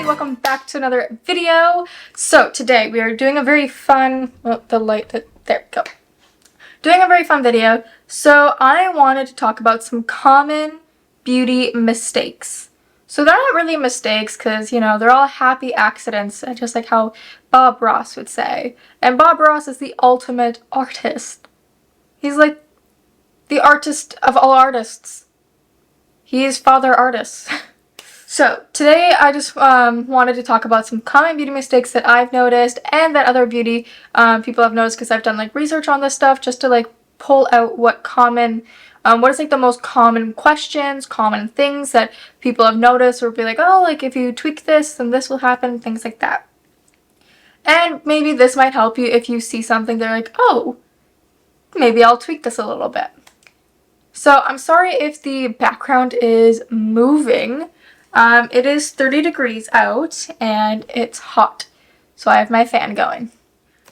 everybody, welcome back to another video. So today we are doing a very fun, there we go. Doing a very fun video. So I wanted to talk about some common beauty mistakes. So they're not really mistakes because, you know, they're all happy accidents, just like how Bob Ross would say. And Bob Ross is the ultimate artist. He's like the artist of all artists. He is Father Artist. So today I just wanted to talk about some common beauty mistakes that I've noticed and that other beauty people have noticed, because I've done like research on this stuff just to like pull out what is like the most common questions, common things that people have noticed, or be like, oh, like if you tweak this then this will happen, things like that. And maybe this might help you if you see something they're like, oh, maybe I'll tweak this a little bit. So I'm sorry if the background is moving. It is 30 degrees out and it's hot, so I have my fan going.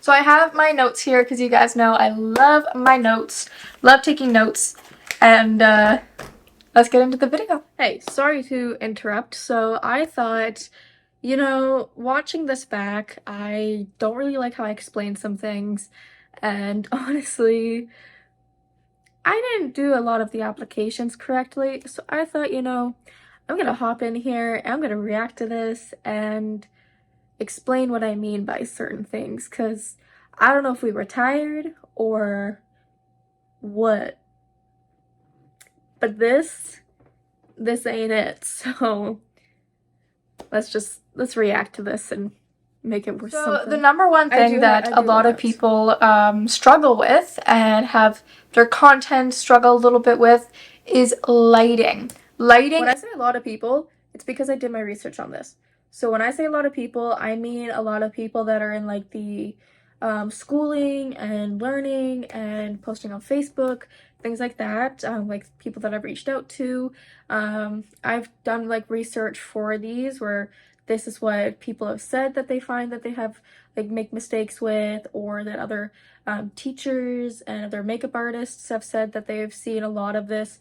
So I have my notes here because you guys know I love my notes, love taking notes, and let's get into the video. Hey, sorry to interrupt. So I thought, you know, watching this back, I don't really like how I explain some things, and honestly, I didn't do a lot of the applications correctly, so I thought, you know, I'm gonna hop in here and I'm gonna react to this and explain what I mean by certain things, because I don't know if we were tired or what, but this ain't it. So let's react to this and make it worth something. So the number one thing that a lot of people struggle with and have their content struggle a little bit with is lighting. When I say a lot of people, it's because I did my research on this. So when I say a lot of people, I mean a lot of people that are in like the schooling and learning and posting on Facebook, things like that, like people that I've reached out to. I've done like research for these where this is what people have said that they find that they have like make mistakes with, or that other teachers and other makeup artists have said that they've seen a lot of this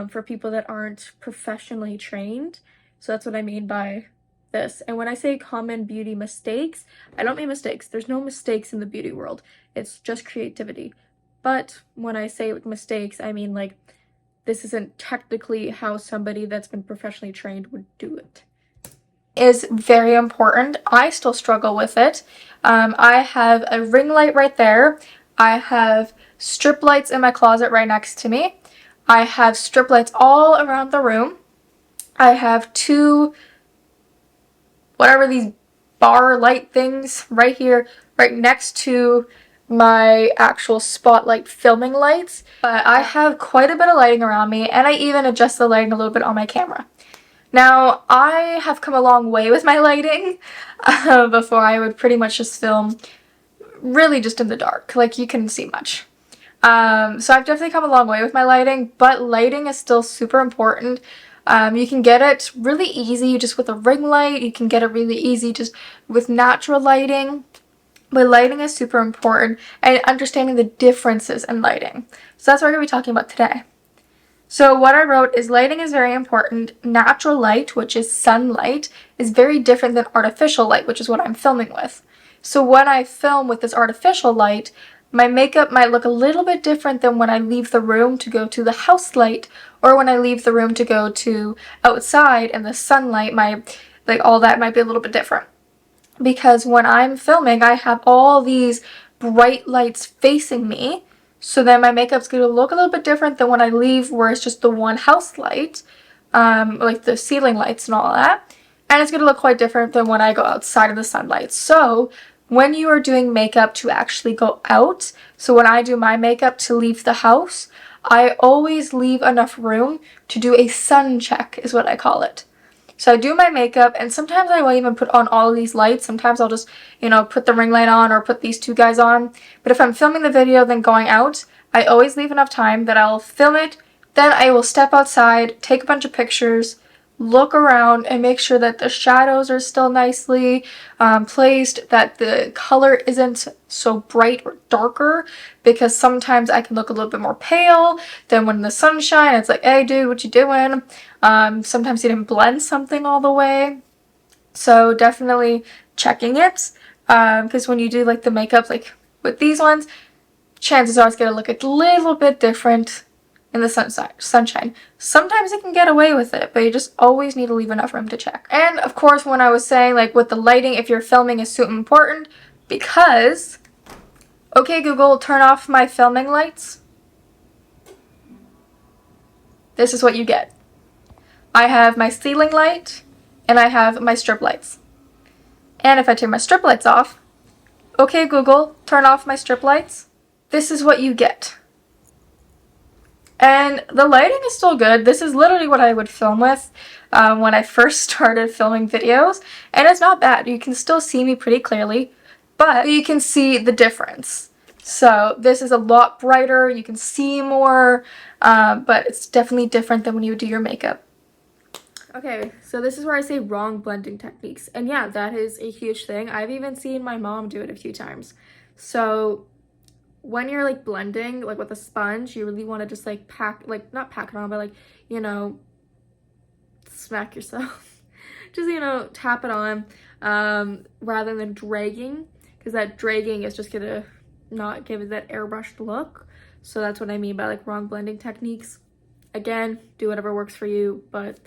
for people that aren't professionally trained. So that's what I mean by this. And when I say common beauty mistakes, I don't mean mistakes. There's no mistakes in the beauty world. It's just creativity. But when I say mistakes, I mean like this isn't technically how somebody that's been professionally trained would do it. Is very important. I still struggle with it. I have a ring light right there. I have strip lights in my closet right next to me. I have strip lights all around the room. I have two, whatever these bar light things right here, right next to my actual spotlight filming lights. But I have quite a bit of lighting around me, and I even adjust the lighting a little bit on my camera. Now, I have come a long way with my lighting. Before I would pretty much just film really just in the dark, like you couldn't see much. So I've definitely come a long way with my lighting, but lighting is still super important. You can get it really easy just with a ring light. You can get it really easy just with natural lighting. But lighting is super important, and understanding the differences in lighting. So that's what we're going to be talking about today. So what I wrote is lighting is very important. Natural light, which is sunlight, is very different than artificial light, which is what I'm filming with. So when I film with this artificial light, my makeup might look a little bit different than when I leave the room to go to the house light, or when I leave the room to go to outside, and the sunlight all that might be a little bit different. Because when I'm filming, I have all these bright lights facing me, so then my makeup's going to look a little bit different than when I leave, where it's just the one house light, like the ceiling lights and all that. And it's going to look quite different than when I go outside of the sunlight. So when you are doing makeup to actually go out, so when I do my makeup to leave the house, I always leave enough room to do a sun check, is what I call it. So I do my makeup, and sometimes I won't even put on all of these lights. Sometimes I'll just, you know, put the ring light on or put these two guys on. But if I'm filming the video then going out, I always leave enough time that I'll film it, then I will step outside, take a bunch of pictures, look around, and make sure that the shadows are still nicely placed, that the color isn't so bright or darker, because sometimes I can look a little bit more pale than when the sunshine, it's like, hey dude, what you doing? Sometimes you didn't blend something all the way. So definitely checking it, because when you do like the makeup, like with these ones, chances are it's going to look a little bit different in the sunshine. Sometimes you can get away with it, but you just always need to leave enough room to check. And of course, when I was saying like with the lighting, if you're filming is super important, because, okay Google, turn off my filming lights. This is what you get. I have my ceiling light and I have my strip lights. And if I turn my strip lights off, okay Google, turn off my strip lights. This is what you get. And the lighting is still good. This is literally what I would film with when I first started filming videos. And it's not bad. You can still see me pretty clearly, but you can see the difference. So this is a lot brighter. You can see more, but it's definitely different than when you do your makeup. Okay, so this is where I say wrong blending techniques. And yeah, that is a huge thing. I've even seen my mom do it a few times. So when you're like blending like with a sponge, you really want to just like not pack it on, but like, you know, smack yourself. Just, you know, tap it on rather than dragging, because that dragging is just gonna not give it that airbrushed look. So that's what I mean by like wrong blending techniques. Again, do whatever works for you, but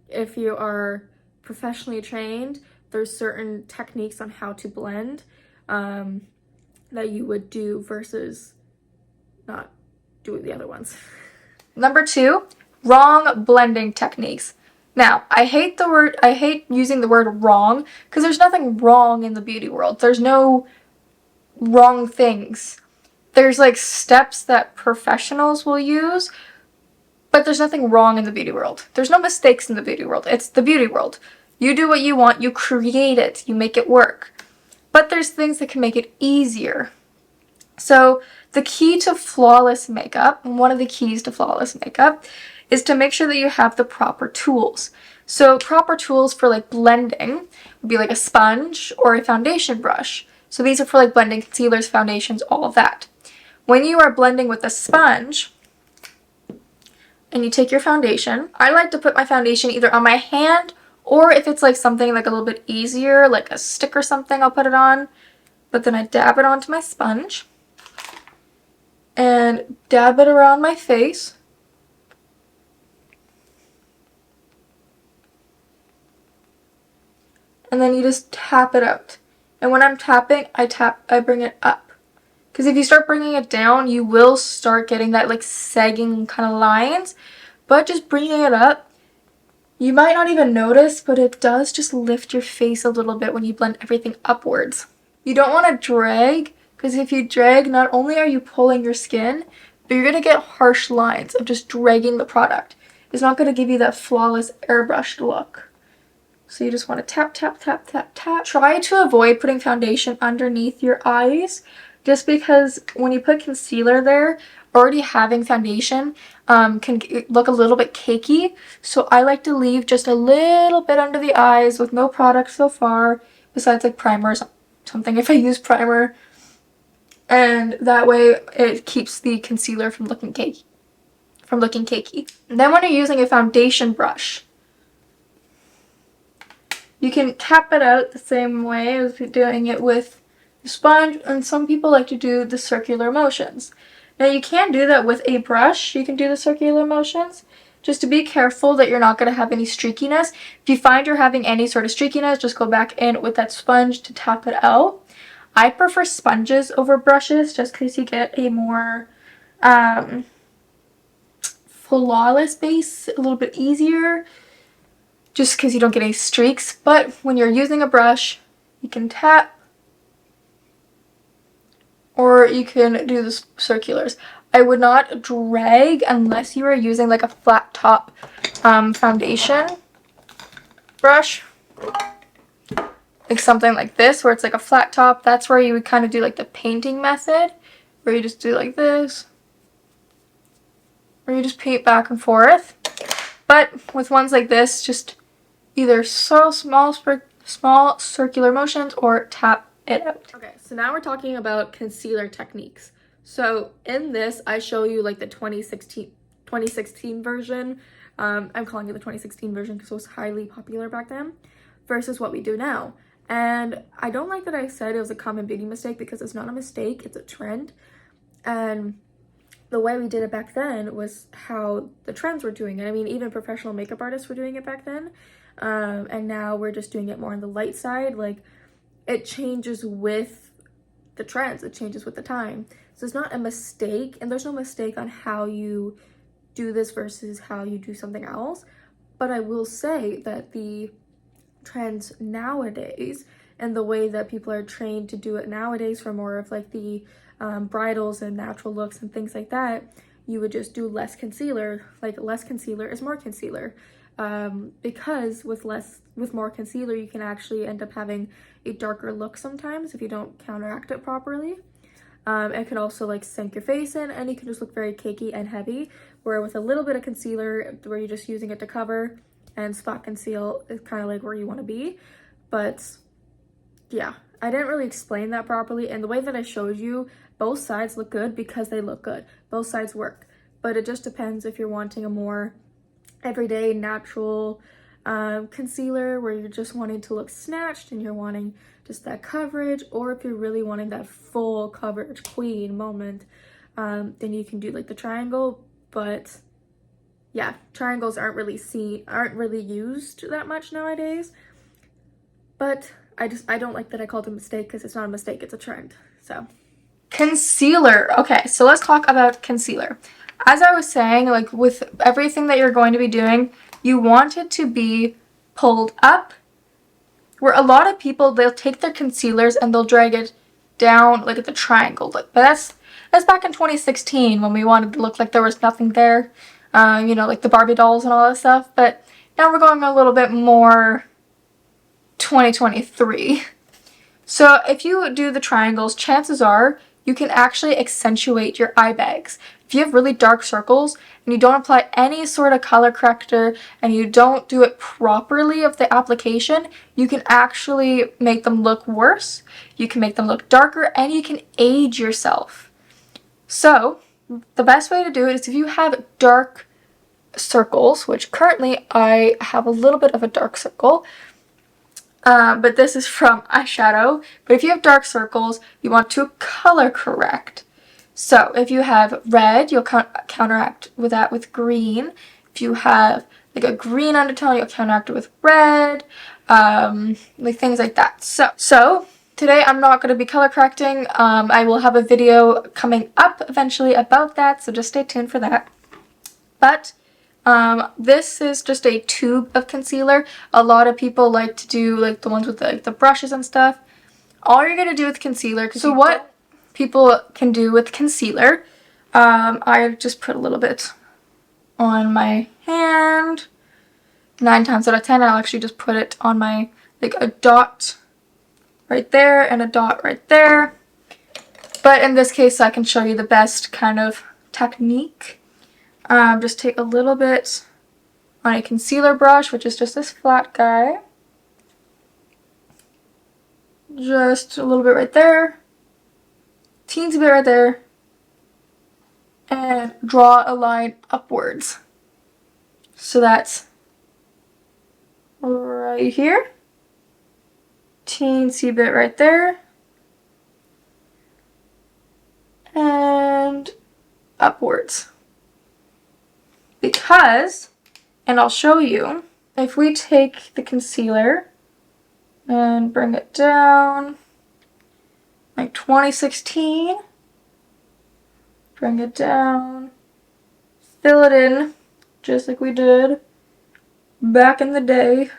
if you are professionally trained, there's certain techniques on how to blend that you would do versus not doing the other ones. Number 2, wrong blending techniques. Now, I hate using the word wrong, because there's nothing wrong in the beauty world. There's no wrong things. There's like steps that professionals will use, but there's nothing wrong in the beauty world. There's no mistakes in the beauty world. It's the beauty world. You do what you want, you create it, you make it work. But there's things that can make it easier. So the key to flawless makeup, and one of the keys to flawless makeup, is to make sure that you have the proper tools. So proper tools for like blending would be like a sponge or a foundation brush. So these are for like blending concealers, foundations, all of that. When you are blending with a sponge and you take your foundation, I like to put my foundation either on my hand, or if it's like something like a little bit easier, like a stick or something, I'll put it on. But then I dab it onto my sponge and dab it around my face. And then you just tap it out. And when I'm tapping, I bring it up. Because if you start bringing it down, you will start getting that like sagging kind of lines. But just bringing it up, you might not even notice, but it does just lift your face a little bit when you blend everything upwards. You don't want to drag, because if you drag, not only are you pulling your skin, but you're going to get harsh lines of just dragging the product. It's not going to give you that flawless airbrushed look. So you just want to tap, tap, tap, tap, tap. Try to avoid putting foundation underneath your eyes, just because when you put concealer there, already having foundation can look a little bit cakey. So I like to leave just a little bit under the eyes with no product so far, besides like primer or something if I use primer. And that way it keeps the concealer from looking cakey. And then when you're using a foundation brush, you can tap it out the same way as you're doing it with the sponge, and some people like to do the circular motions. Now you can do that with a brush, you can do the circular motions, just to be careful that you're not going to have any streakiness. If you find you're having any sort of streakiness, just go back in with that sponge to tap it out. I prefer sponges over brushes just because you get a more flawless base, a little bit easier, just because you don't get any streaks. But when you're using a brush, you can tap, or you can do the circulars. I would not drag unless you are using like a flat top foundation brush. Like something like this, where it's like a flat top. That's where you would kind of do like the painting method, where you just do like this, or you just paint back and forth. But with ones like this, just either so small circular motions or tap it out. Okay, so now we're talking about concealer techniques. So in this, I show you like the 2016 version. I'm calling it the 2016 version because it was highly popular back then. versus what we do now. And I don't like that I said it was a common beauty mistake, because it's not a mistake, it's a trend. And the way we did it back then was how the trends were doing it. I mean, even professional makeup artists were doing it back then. And now we're just doing it more on the light side. Like, it changes with the trends, it changes with the time. So it's not a mistake, and there's no mistake on how you do this versus how you do something else. But I will say that the trends nowadays and the way that people are trained to do it nowadays for more of like the bridals and natural looks and things like that, you would just do less concealer. Like, less concealer is more concealer. Because with more concealer, you can actually end up having a darker look sometimes if you don't counteract it properly. It can also like sink your face in, and you can just look very cakey and heavy, where with a little bit of concealer, where you're just using it to cover and spot conceal, is kind of like where you want to be. But yeah, I didn't really explain that properly, and the way that I showed you, both sides look good because they look good. Both sides work, but it just depends if you're wanting a more everyday natural concealer where you're just wanting to look snatched and you're wanting just that coverage, or if you're really wanting that full coverage queen moment, then you can do like the triangle. But yeah, triangles aren't really used that much nowadays. But I don't like that I called it a mistake, because it's not a mistake, it's a trend. So concealer. Okay, so let's talk about concealer. As I was saying, like with everything that you're going to be doing, you want it to be pulled up, where a lot of people, they'll take their concealers and they'll drag it down like at the triangle. But that's back in 2016 when we wanted to look like there was nothing there, you know, like the Barbie dolls and all that stuff. But now we're going a little bit more 2023. So if you do the triangles, chances are you can actually accentuate your eye bags. If you have really dark circles and you don't apply any sort of color corrector and you don't do it properly of the application, you can actually make them look worse. You can make them look darker, and you can age yourself. So the best way to do it is if you have dark circles, which currently I have a little bit of a dark circle, but this is from eyeshadow. But if you have dark circles, you want to color correct. So if you have red, you'll counteract with that with green. If you have like a green undertone, you'll counteract it with red, like things like that. So today I'm not going to be color correcting. I will have a video coming up eventually about that, so just stay tuned for that. But this is just a tube of concealer. A lot of people like to do like the ones with the brushes and stuff. All you're going to do with concealer, so what people can do with concealer, I just put a little bit on my hand. 9 times out of 10, I'll actually just put it on my, like a dot right there and a dot right there. But in this case, I can show you the best kind of technique. Just take a little bit on a concealer brush, which is just this flat guy. Just a little bit right there. Teensy bit right there. And draw a line upwards. So that's right here. Teensy bit right there. And upwards. Because, and I'll show you, if we take the concealer and bring it down like 2016, bring it down, fill it in just like we did back in the day.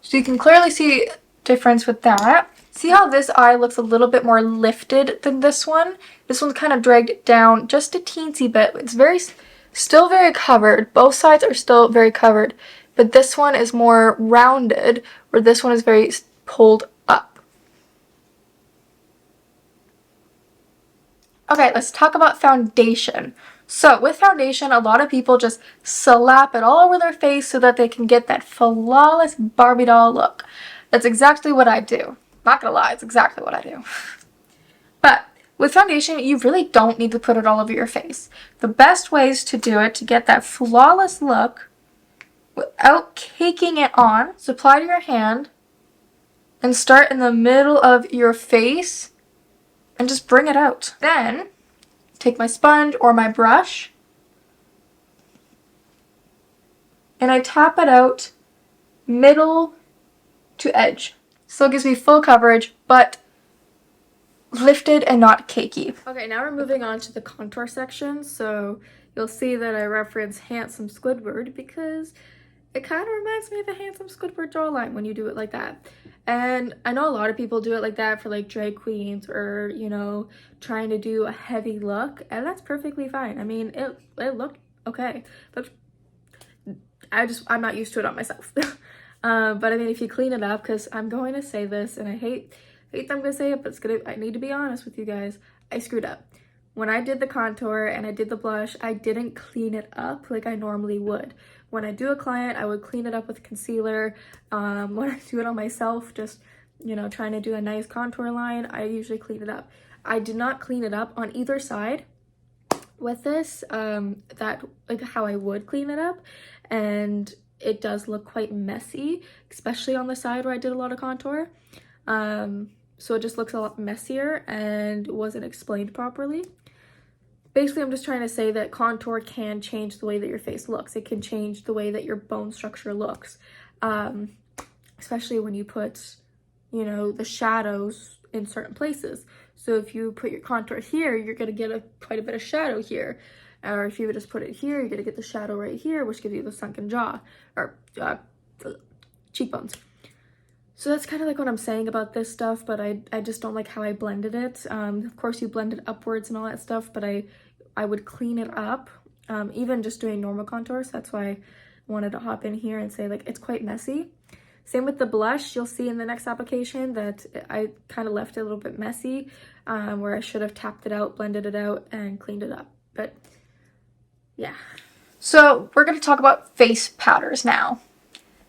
So you can clearly see difference with that. See how this eye looks a little bit more lifted than this one? This one's kind of dragged down just a teensy bit. It's still very covered. Both sides are still very covered. But this one is more rounded, where this one is very pulled up. Okay, let's talk about foundation. So with foundation, a lot of people just slap it all over their face so that they can get that flawless Barbie doll look. That's exactly what I do. Not gonna lie, it's exactly what I do. But with foundation, you really don't need to put it all over your face. The best ways to do it to get that flawless look without caking it on, so apply to your hand and start in the middle of your face and just bring it out. Then take my sponge or my brush and I tap it out middle to edge. So it gives me full coverage, but lifted and not cakey. Okay, now we're moving on to the contour section. So you'll see that I reference Handsome Squidward because it kind of reminds me of a Handsome Squidward jawline when you do it like that. And I know a lot of people do it like that for like drag queens or, you know, trying to do a heavy look, and that's perfectly fine. I mean, it looked okay, but I'm not used to it on myself. But I mean, if you clean it up, because I'm going to say this, and I hate that I'm gonna say it, but I need to be honest with you guys. I screwed up. When I did the contour and I did the blush, I didn't clean it up like I normally would. When I do a client, I would clean it up with concealer. When I do it on myself, just, you know, trying to do a nice contour line, I usually clean it up. I did not clean it up on either side with this, like how I would clean it up, and it does look quite messy, especially on the side where I did a lot of contour. So it just looks a lot messier and wasn't explained properly. Basically, I'm just trying to say that contour can change the way that your face looks. It can change the way that your bone structure looks, especially when you put, you know, the shadows in certain places. So if you put your contour here, you're going to get quite a bit of shadow here. Or if you would just put it here, you're going to get the shadow right here, which gives you the sunken jaw or cheekbones. So that's kind of like what I'm saying about this stuff, but I just don't like how I blended it. Of course, you blend it upwards and all that stuff, but I would clean it up, even just doing normal contours. That's why I wanted to hop in here and say, like, it's quite messy. Same with the blush. You'll see in the next application that I kind of left it a little bit messy, where I should have tapped it out, blended it out, and cleaned it up. But yeah. So we're going to talk about face powders now.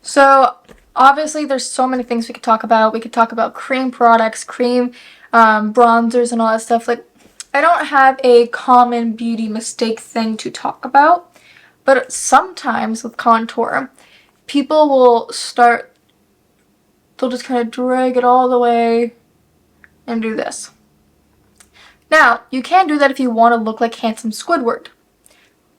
So obviously, there's so many things we could talk about. We could talk about cream products, cream bronzers, and all that stuff. Like, I don't have a common beauty mistake thing to talk about, but sometimes with contour, people will they'll just kind of drag it all the way and do this. Now, you can do that if you want to look like Handsome Squidward.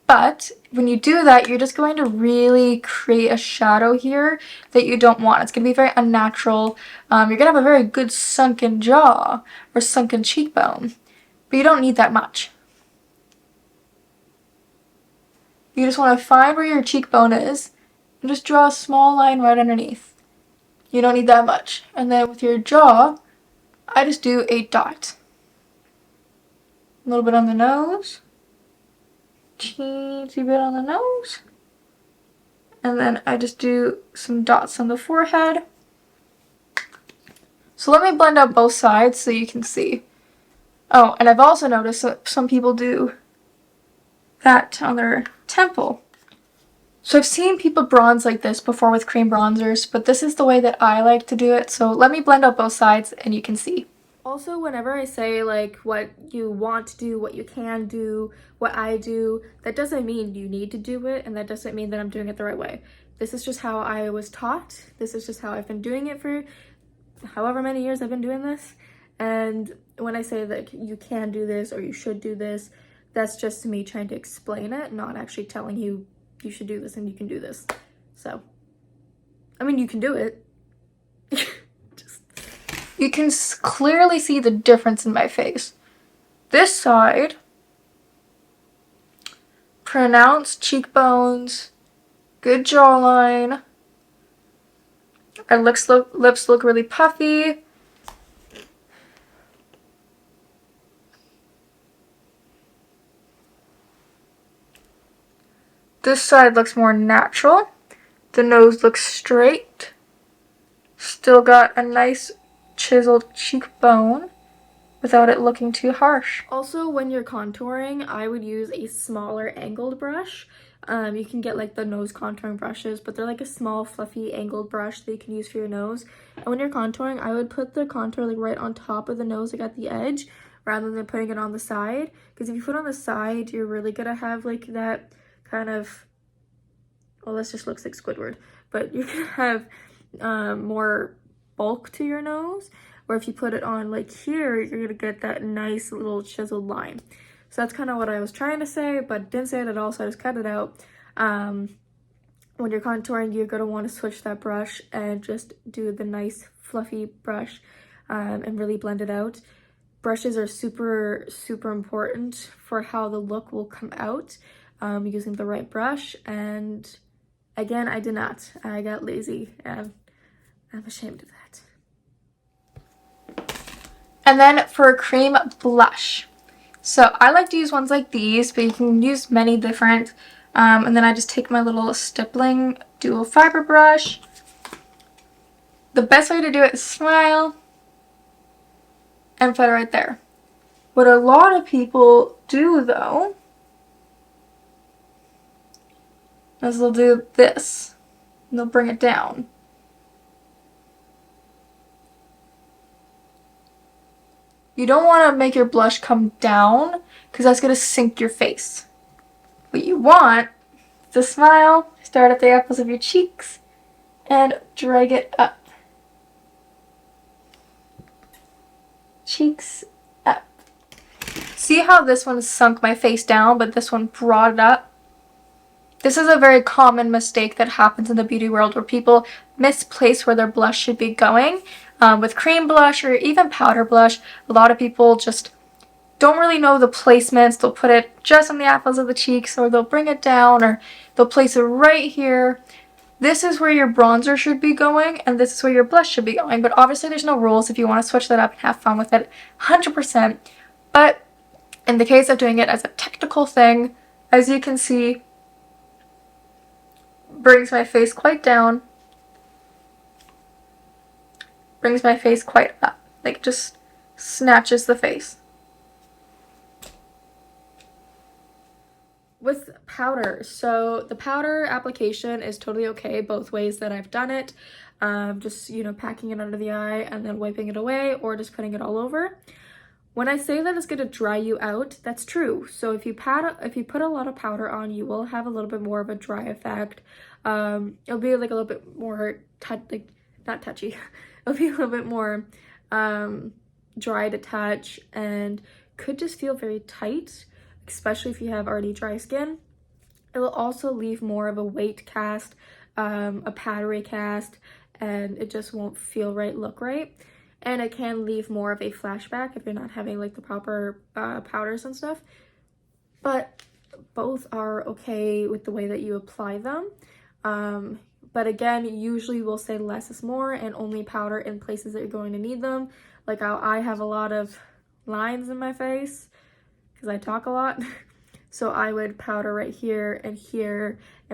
But when you do that, you're just going to really create a shadow here that you don't want. It's going to be very unnatural. You're going to have a very good sunken jaw or sunken cheekbone, but you don't need that much. You just want to find where your cheekbone is and just draw a small line right underneath. You don't need that much. And then with your jaw, I just do a dot. A little bit on the nose. Teensy bit on the nose, and then I just do some dots on the forehead. So let me blend out both sides so you can see. Oh, and I've also noticed that some people do that on their temple. So I've seen people bronze like this before with cream bronzers, but this is the way that I like to do it. So let me blend out both sides and you can see. Also, whenever I say like what you want to do, what you can do, what I do, that doesn't mean you need to do it, and that doesn't mean that I'm doing it the right way. This is just how I was taught. This is just how I've been doing it for however many years I've been doing this. And when I say that you can do this or you should do this, that's just me trying to explain it, not actually telling you you should do this and you can do this. So, I mean, you can do it. You can clearly see the difference in my face. This side, pronounced cheekbones, good jawline. Our lips look really puffy. This side looks more natural. The nose looks straight. Still got a nice chiseled cheekbone without it looking too harsh. Also, when you're contouring, I would use a smaller angled brush. You can get like the nose contouring brushes, but they're like a small fluffy angled brush that you can use for your nose. And when you're contouring, I would put the contour like right on top of the nose, like at the edge, rather than putting it on the side, because if you put it on the side, you're really gonna have like that kind of, well, this just looks like Squidward, but you're gonna have more bulk to your nose, or if you put it on like here, you're gonna get that nice little chiseled line. So that's kind of what I was trying to say, but didn't say it at all, so I just cut it out. When you're contouring, you're gonna want to switch that brush and just do the nice fluffy brush and really blend it out. Brushes are super, super important for how the look will come out using the right brush. And again, I did not. I got lazy and I'm ashamed of that. And then for a cream blush. So I like to use ones like these, but you can use many different. And then I just take my little stippling dual fiber brush. The best way to do it is smile and put it right there. What a lot of people do though is they'll do this and they'll bring it down. You don't want to make your blush come down because that's going to sink your face. What you want is to smile, start at the apples of your cheeks, and drag it up. Cheeks up. See how this one sunk my face down, but this one brought it up? This is a very common mistake that happens in the beauty world where people misplace where their blush should be going. With cream blush or even powder blush, a lot of people just don't really know the placements. They'll put it just on the apples of the cheeks, or they'll bring it down, or they'll place it right here. This is where your bronzer should be going, and this is where your blush should be going. But obviously there's no rules. If you want to switch that up and have fun with it, 100%. But in the case of doing it as a technical thing, as you can see, brings my face quite down, brings my face quite up, like just snatches the face. With powder, so the powder application is totally okay both ways that I've done it. Just, you know, packing it under the eye and then wiping it away, or just putting it all over. When I say that it's going to dry you out, that's true. So if you put a lot of powder on, you will have a little bit more of a dry effect. It'll be like a little bit more not touchy. It'll be a little bit more dry to touch and could just feel very tight, especially if you have already dry skin. It will also leave more of a weight cast, a powdery cast, and it just won't feel right, look right. And it can leave more of a flashback if you're not having like the proper powders and stuff. But both are okay with the way that you apply them. But again, usually we'll say less is more and only powder in places that you're going to need them. Like I have a lot of lines in my face because I talk a lot. So I would powder right here and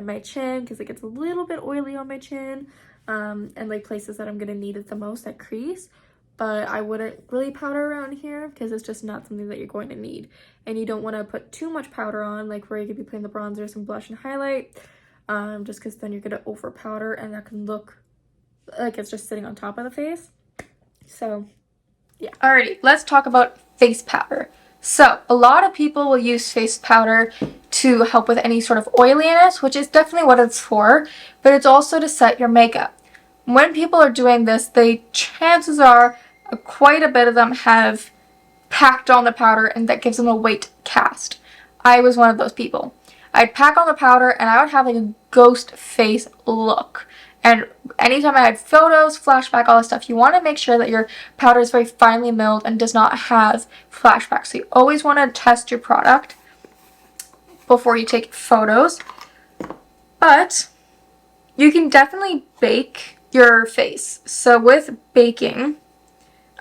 my chin because it gets a little bit oily on my chin. And like places that I'm going to need it the most, that crease. But I wouldn't really powder around here because it's just not something that you're going to need. And you don't want to put too much powder on, like where you could be putting the bronzers and blush and highlight, just because then you're going to over powder and that can look like it's just sitting on top of the face. So yeah. Alrighty, let's talk about face powder. So a lot of people will use face powder to help with any sort of oiliness, which is definitely what it's for, but it's also to set your makeup. When people are doing this, chances are quite a bit of them have packed on the powder and that gives them a weight cast. I was one of those people. I'd pack on the powder and I would have like a ghost face look. And anytime I had photos, flashback, all this stuff, you want to make sure that your powder is very finely milled and does not have flashback. So you always want to test your product before you take photos. But you can definitely bake your face. So with baking,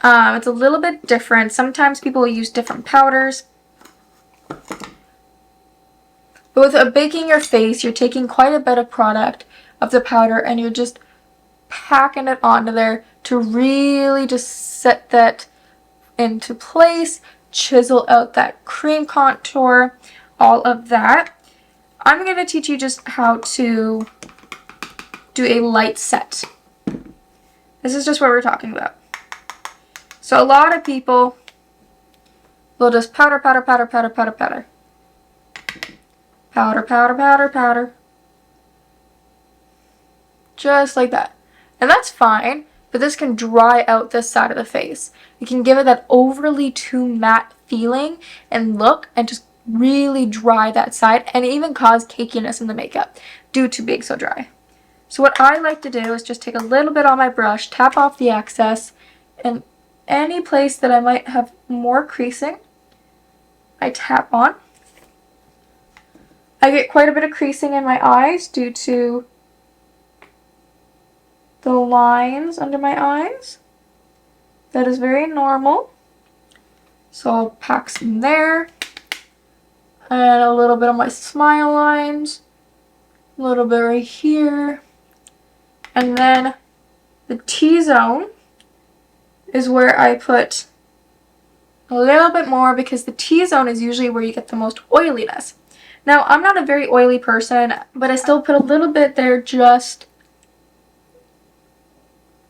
it's a little bit different. Sometimes people will use different powders. But with baking your face, you're taking quite a bit of product of the powder and you're just packing it onto there to really just set that into place, chisel out that cream contour, all of that. I'm going to teach you just how to do a light set. This is just what we're talking about. So a lot of people will just powder, powder, powder, powder, powder, powder. Powder, powder, powder, powder. Just like that. And that's fine, but this can dry out this side of the face. You can give it that overly too matte feeling and look and just really dry that side and even cause cakiness in the makeup due to being so dry. So what I like to do is just take a little bit on my brush, tap off the excess, and any place that I might have more creasing, I tap on. I get quite a bit of creasing in my eyes due to the lines under my eyes. That is very normal. So I'll pack some there. And a little bit on my smile lines. A little bit right here. And then the T-zone is where I put a little bit more because the T-zone is usually where you get the most oiliness. Now, I'm not a very oily person, but I still put a little bit there just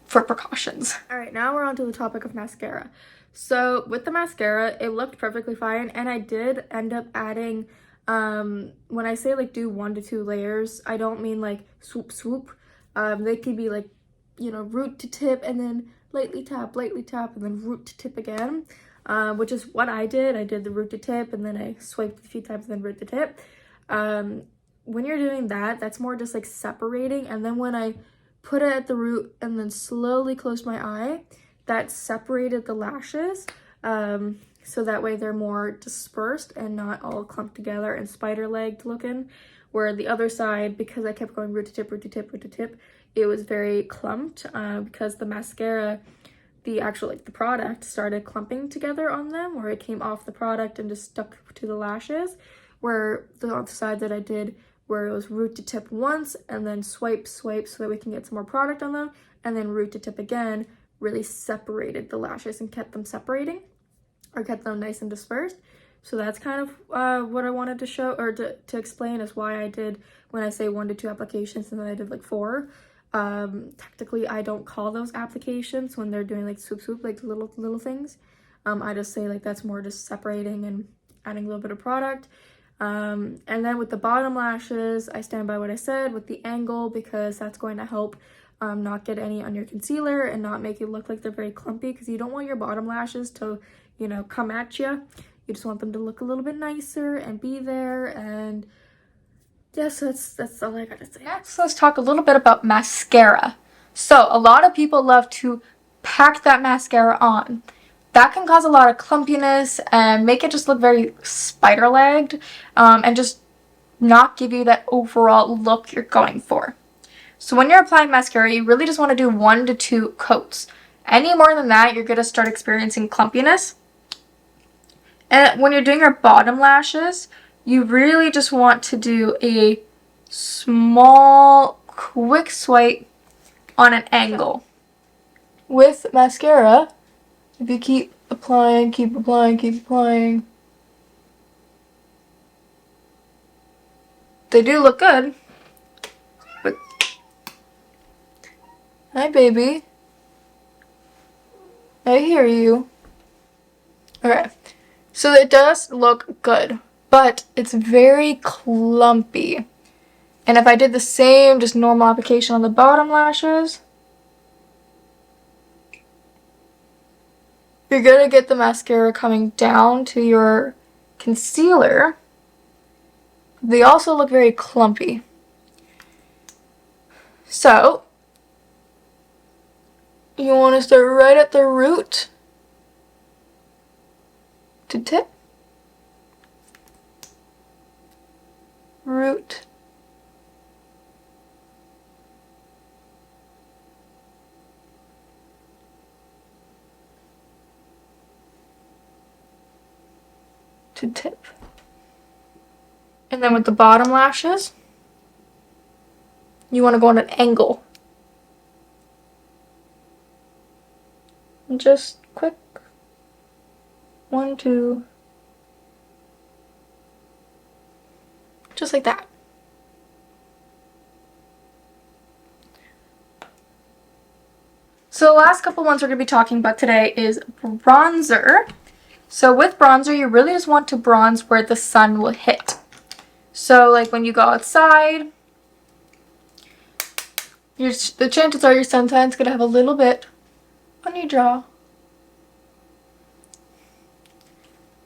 for precautions. Alright, now we're on to the topic of mascara. So with the mascara, it looked perfectly fine, and I did end up adding, when I say like do 1 to 2 layers, I don't mean like swoop swoop. They could be like, you know, root to tip and then lightly tap, and then root to tip again, which is what I did. I did the root to tip and then I swiped a few times and then root to tip. When you're doing that, that's more just like separating, and then when I put it at the root and then slowly closed my eye, that separated the lashes, so that way they're more dispersed and not all clumped together and spider-legged looking, where the other side, because I kept going root to tip, root to tip, root to tip, it was very clumped, because the mascara, the actual, like the product started clumping together on them, where it came off the product and just stuck to the lashes, where the other side that I did, where it was root to tip once and then swipe, swipe, so that we can get some more product on them, and then root to tip again, really separated the lashes and kept them separating, or kept them nice and dispersed. So that's kind of what I wanted to show, or to explain, is why I did, when I say 1 to 2 applications and then I did like 4. Technically I don't call those applications when they're doing like swoop swoop, like little things. I just say like that's more just separating and adding a little bit of product. And then with the bottom lashes, I stand by what I said with the angle, because that's going to help not get any on your concealer and not make it look like they're very clumpy, because you don't want your bottom lashes to, you know, come at you. You just want them to look a little bit nicer and be there. And yes, that's all I gotta say. Next, let's talk a little bit about mascara. So a lot of people love to pack that mascara on. That can cause a lot of clumpiness and make it just look very spider-legged, and just not give you that overall look you're going for. So when you're applying mascara, you really just want to do 1 to 2 coats. Any more than that, you're going to start experiencing clumpiness. And when you're doing your bottom lashes, you really just want to do a small, quick swipe on an angle. With mascara, if you keep applying, keep applying, keep applying, they do look good. But hi, baby. I hear you. Okay. So it does look good, but it's very clumpy. And if I did the same, just normal application on the bottom lashes, you're gonna get the mascara coming down to your concealer. They also look very clumpy. So, you want to start right at the root to tip. Root to tip. And then with the bottom lashes, you want to go on an angle. And just quick. 1, 2. Just like that. So the last couple ones we're going to be talking about today is bronzer. So with bronzer, you really just want to bronze where the sun will hit. So like when you go outside, the chances are your suntan's going to have a little bit on your jaw.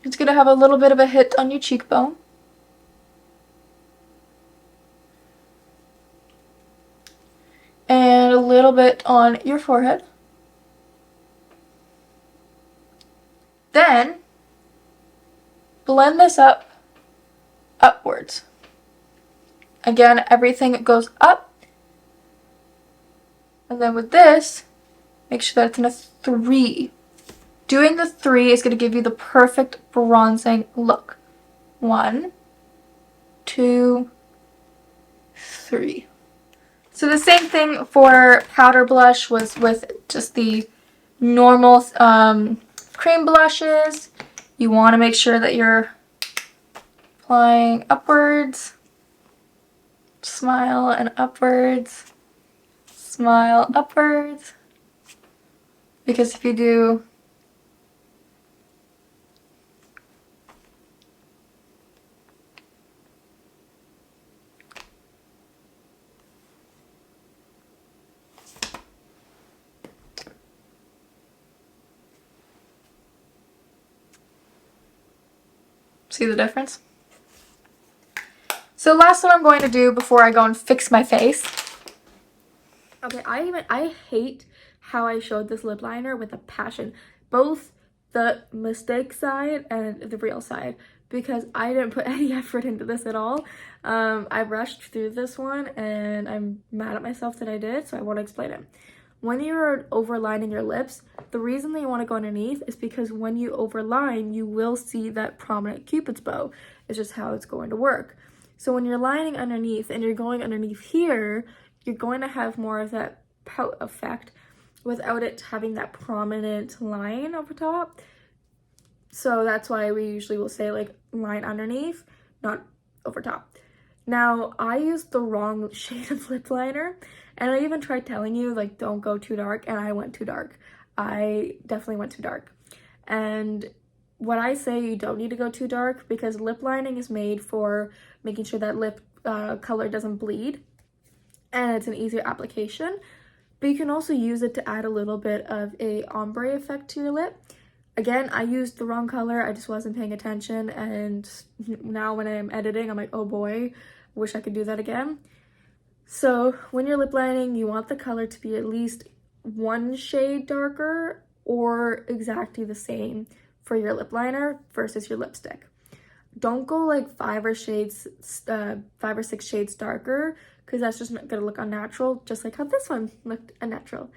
It's going to have a little bit of a hit on your cheekbone. And a little bit on your forehead. Then, blend this upwards. Again, everything goes up. And then with this, make sure that it's in a 3. Doing the 3 is going to give you the perfect bronzing look. 1, 2, 3. So the same thing for powder blush was with just the normal cream blushes. You want to make sure that you're applying upwards. Smile and upwards. Smile upwards. Because if you do see the difference? So last one I'm going to do before I go and fix my face. Okay, I hate how I showed this lip liner with a passion. Both the mistake side and the real side. Because I didn't put any effort into this at all. I rushed through this one and I'm mad at myself that I did, so I want to explain it. When you're overlining your lips, the reason that you want to go underneath is because when you overline, you will see that prominent Cupid's bow. It's just how it's going to work. So when you're lining underneath and you're going underneath here, you're going to have more of that pout effect without it having that prominent line over top. So that's why we usually will say like line underneath, not over top. Now, I used the wrong shade of lip liner, and I even tried telling you, like, don't go too dark, and I went too dark. I definitely went too dark. And when I say you don't need to go too dark, because lip lining is made for making sure that lip color doesn't bleed, and it's an easier application. But you can also use it to add a little bit of a ombre effect to your lip. Again, I used the wrong color. I just wasn't paying attention, and now when I'm editing, I'm like, oh boy, wish I could do that again. So when you're lip lining, you want the color to be at least one shade darker or exactly the same for your lip liner versus your lipstick. Don't go like 5 or 6 shades darker, because that's just not gonna look unnatural, just like how this one looked unnatural.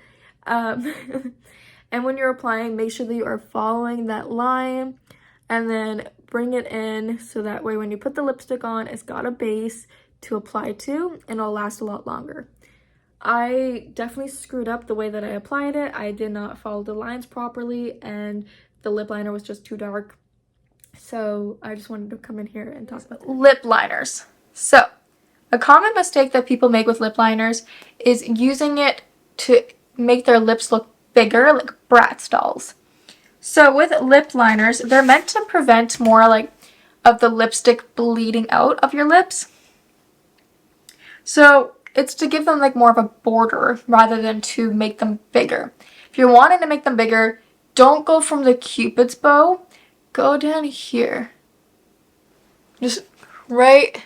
And when you're applying, make sure that you are following that line and then bring it in so that way when you put the lipstick on, it's got a base to apply to and it'll last a lot longer. I definitely screwed up the way that I applied it. I did not follow the lines properly and the lip liner was just too dark. So I just wanted to come in here and talk about lip liners. So a common mistake that people make with lip liners is using it to make their lips look bigger, like Bratz dolls. So with lip liners, they're meant to prevent more like of the lipstick bleeding out of your lips. So it's to give them like more of a border rather than to make them bigger. If you're wanting to make them bigger, don't go from the Cupid's bow. Go down here. Just right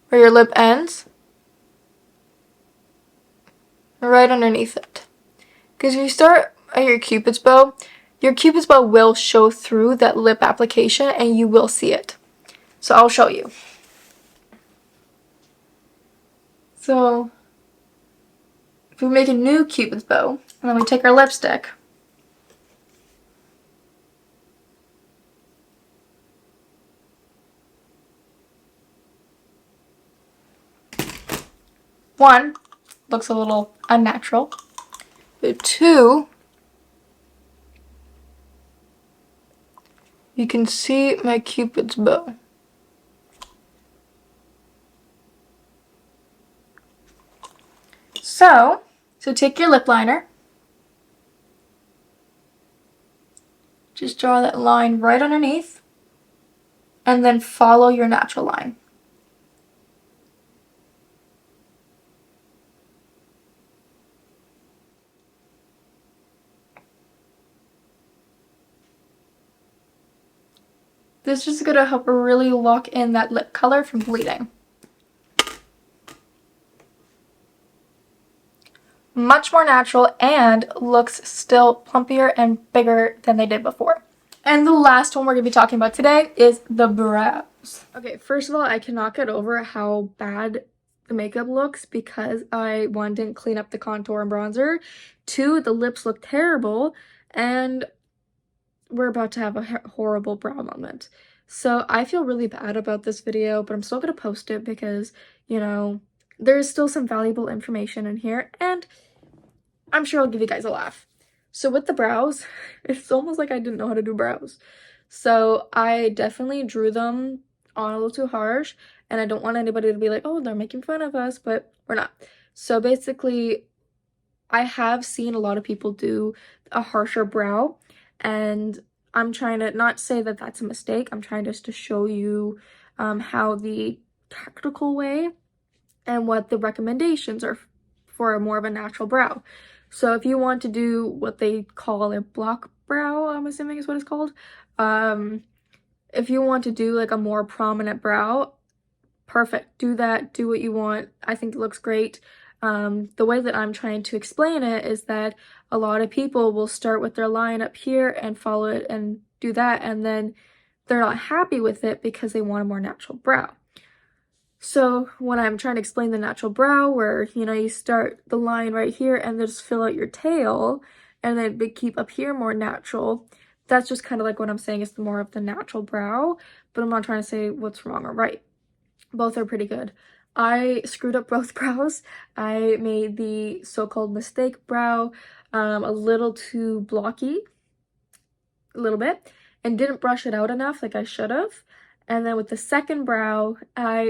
where your lip ends. Right underneath it. Because if you start at your Cupid's bow will show through that lip application and you will see it. So I'll show you. So if we make a new Cupid's bow and then we take our lipstick, one, looks a little unnatural. But 2, you can see my Cupid's bow. So take your lip liner Just draw that line right underneath and then follow your natural line. This is going to help really lock in that lip color from bleeding. Much more natural and looks still plumpier and bigger than they did before. And the last one we're going to be talking about today is the brows. Okay, first of all, I cannot get over how bad the makeup looks because one, didn't clean up the contour and bronzer. Two, the lips look terrible. And we're about to have a horrible brow moment. So I feel really bad about this video, but I'm still going to post it because, you know, there's still some valuable information in here, and I'm sure I'll give you guys a laugh. So with the brows, it's almost like I didn't know how to do brows. So I definitely drew them on a little too harsh, and I don't want anybody to be like, oh, they're making fun of us, but we're not. So basically, I have seen a lot of people do a harsher brow, and I'm trying to not say that that's a mistake. I'm trying just to show you how the tactical way and what the recommendations are for more of a natural brow. So if you want to do what they call a block brow, I'm assuming is what it's called. If you want to do like a more prominent brow, perfect. Do that. Do what you want. I think it looks great. The way that I'm trying to explain it is that a lot of people will start with their line up here and follow it and do that, and then they're not happy with it because they want a more natural brow. So when I'm trying to explain the natural brow, where, you know, you start the line right here and then just fill out your tail and then keep up here more natural, that's just kind of like what I'm saying is more of the natural brow, but I'm not trying to say what's wrong or right. Both are pretty good. I screwed up both brows. I made the so-called mistake brow a little too blocky, a little bit, and didn't brush it out enough like I should have. And then with the second brow,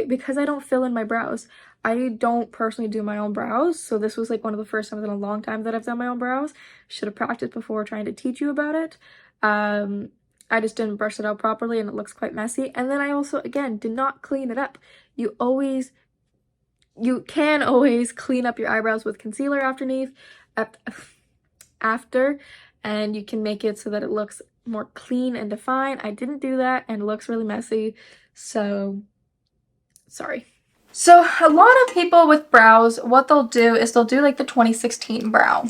because I don't fill in my brows, I don't personally do my own brows. So this was like one of the first times in a long time that I've done my own brows. Should have practiced before trying to teach you about it. I just didn't brush it out properly and it looks quite messy. And then I also, again, did not clean it up. You can always clean up your eyebrows with concealer after, and you can make it so that it looks more clean and defined. I didn't do that and it looks really messy, so sorry. So a lot of people with brows, what they'll do is they'll do like the 2016 brow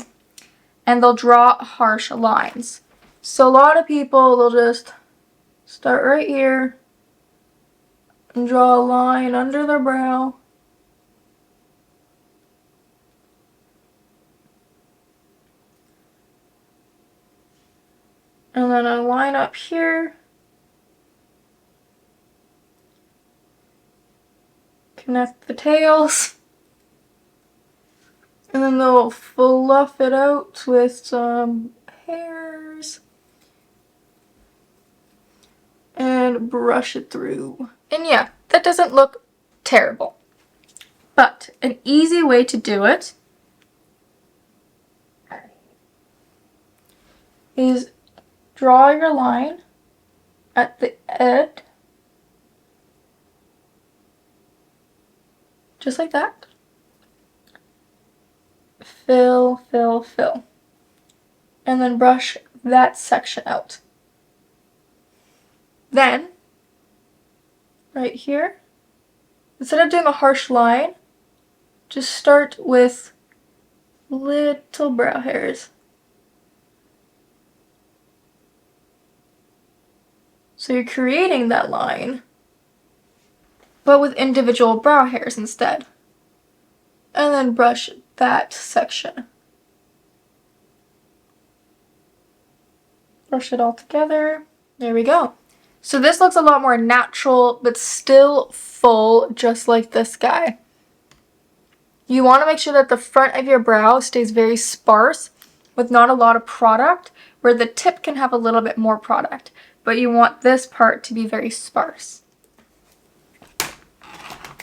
and they'll draw harsh lines. So a lot of people, they'll just start right here and draw a line under their brow. And then a line up here. Connect the tails. And then they'll fluff it out with some hairs. And brush it through. And yeah, that doesn't look terrible. But an easy way to do it is draw your line at the end, just like that. Fill, fill, fill. And then brush that section out. Then, right here, instead of doing a harsh line, just start with little brow hairs. So you're creating that line, but with individual brow hairs instead. And then brush that section. Brush it all together. There we go. So this looks a lot more natural, but still full, just like this guy. You want to make sure that the front of your brow stays very sparse with not a lot of product, where the tip can have a little bit more product. But you want this part to be very sparse.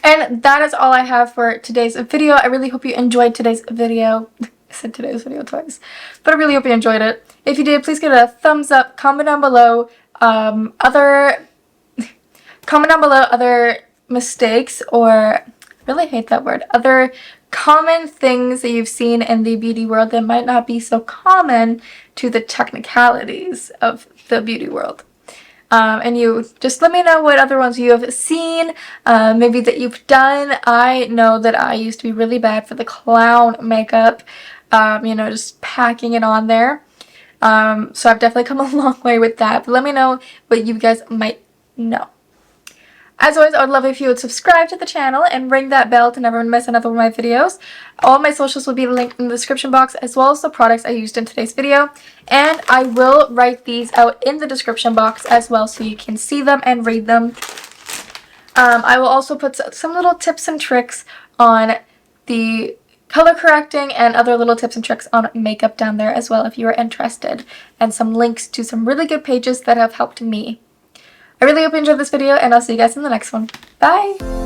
And that is all I have for today's video. I really hope you enjoyed today's video. I said today's video twice. But I really hope you enjoyed it. If you did, please give it a thumbs up. Comment down below other mistakes, or I really hate that word, other common things that you've seen in the beauty world that might not be so common to the technicalities of the beauty world. And you just let me know what other ones you have seen, maybe that you've done. I know that I used to be really bad for the clown makeup, you know, just packing it on there. So I've definitely come a long way with that. But let me know what you guys might know. As always, I would love if you would subscribe to the channel and ring that bell to never miss another one of my videos. All my socials will be linked in the description box, as well as the products I used in today's video. And I will write these out in the description box as well, so you can see them and read them. I will also put some little tips and tricks on the color correcting and other little tips and tricks on makeup down there as well if you are interested. And some links to some really good pages that have helped me. I really hope you enjoyed this video, and I'll see you guys in the next one. Bye!